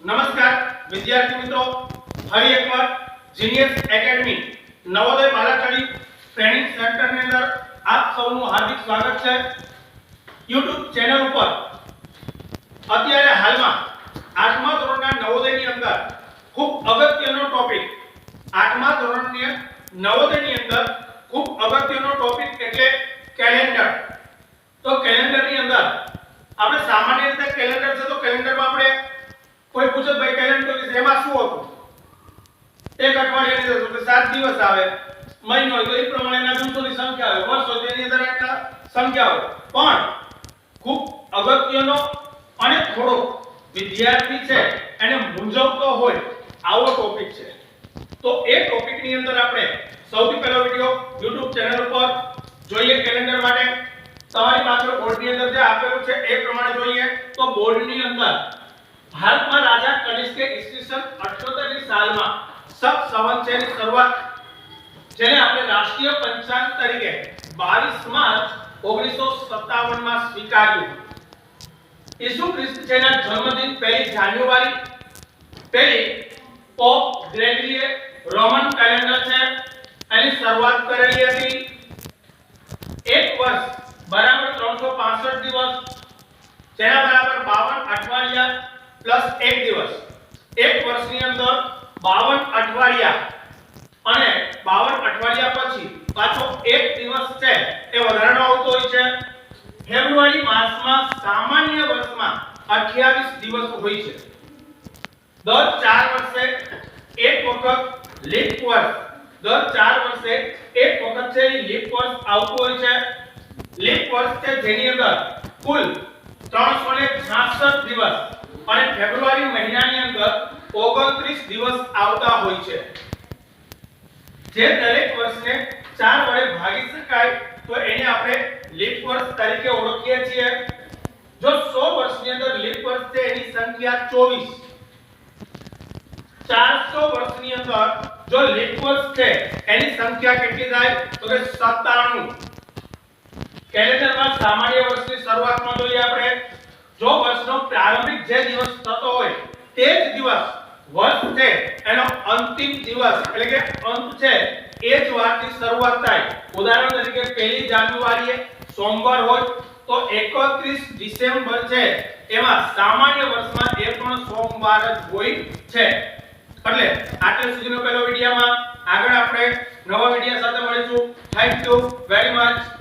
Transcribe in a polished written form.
નમસ્કાર વિદ્યાર્થી મિત્રો, ફરી એકવાર genius academy Navodaya Balachadi training centre ની અંદર આપ સૌનું હાર્દિક સ્વાગત છે। YouTube ચેનલ ઉપર અત્યારે હાલમાં 8મા ધોરણના નવોદયની અંદર ખૂબ અગત્યનો ટોપિક 8મા ધોરણની નવોદયની અંદર ખૂબ અગત્યનો ટોપિક એટલે કેલેન્ડર। તો કેલેન્ડરની અંદર આપણે સામાન્ય રીતે કેલેન્ડર છે તો કેલેન્ડરમાં આપણે કોઈ પૂછે ભાઈ કેલેન્ડર વિશે એમાં શું હતું, એક અઠવાડિયાની અંદર તો 7 દિવસ આવે, મહિનો હોય તો એ પ્રમાણેના દિવસોની સંખ્યા આવે, વર્ષ હોય તેની અંદર એટલા સંખ્યા હોય, પણ ખૂબ અગત્યનો અને થોડો વિદ્યાર્થી છે એને મૂંઝવતો હોય આવો ટોપિક છે। તો એ ટોપિકની અંદર આપણે સૌથી પહેલો વિડિયો YouTube ચેનલ ઉપર જોઈએ કેલેન્ડર માટે। તમારી પાછળ બોર્ડની અંદર જે આપેલું છે એ પ્રમાણે જોઈએ તો બોર્ડની અંદર ભારતમાં રાજા કનિષ્કે ઈસવીસન 78 ની સાલમાં સબ સંવત્સરની શરૂઆત જેને આપણે રાષ્ટ્રીય પંચાંગ તરીકે 22 માર્ચ 1957 માં સ્વીકાર્યું। ઈસુ ખ્રિસ્ત જેના જન્મદિન 1 જાન્યુઆરી પોપ ગ્રેગરીએ રોમન કેલેન્ડર છે એની શરૂઆત કરેલી હતી। એક વર્ષ બરાબર 365 દિવસ જેના બરાબર 52 અઠવાડિયા પ્લસ 1 દિવસ। એક વર્ષની અંદર 52 અઠવાડિયા અને 52 અઠવાડિયા પછી પાછો એક દિવસ છે એ વધારાનો આવતો હોય છે। ફેબ્રુઆરી માસમાં સામાન્ય વર્ષમાં 28 દિવસ હોય છે। દર 4 વર્ષે એક વખત લીપ વર્ષ, દર 4 વર્ષે એક વખત છે લીપ વર્ષ આવતું હોય છે। લીપ વર્ષ છે જેની અંદર કુલ 366 દિવસ અને ફેબ્રુઆરી મહિનાની અંદર 29 દિવસ આવતા હોય છે। જે દરેક વર્ષને 4 વડે ભાગી શકાય તો એને આપણે લીપ વર્ષ તરીકે ઓળખીએ છીએ। જો 100 વર્ષની અંદર લીપ વર્ષ છે એની સંખ્યા 24, 400 વર્ષની અંદર જો લીપ વર્ષ છે એની સંખ્યા કેટલી થાય તો કે 97। કેલેન્ડરમાં સામાન્ય વર્ષની શરૂઆતમાં જોઈએ આપણે જો વર્ષનો પ્રારંભિક જે દિવસ થતો હોય તે જ દિવસ વર્ષ છે એનો અંતિમ દિવસ એટલે કે અંત છે એ જ વારથી શરૂઆત થાય। ઉદાહરણ તરીકે 1 જાન્યુઆરીએ સોમવાર હોય તો 31 ડિસેમ્બર છે એમાં સામાન્ય વર્ષમાં એ પણ સોમવાર જ હોય છે। એટલે આટલે સુધીનો પહેલો વિડિયોમાં આગળ આપણે નવા વિડિયો સાથે મળીશું। Thank you very much.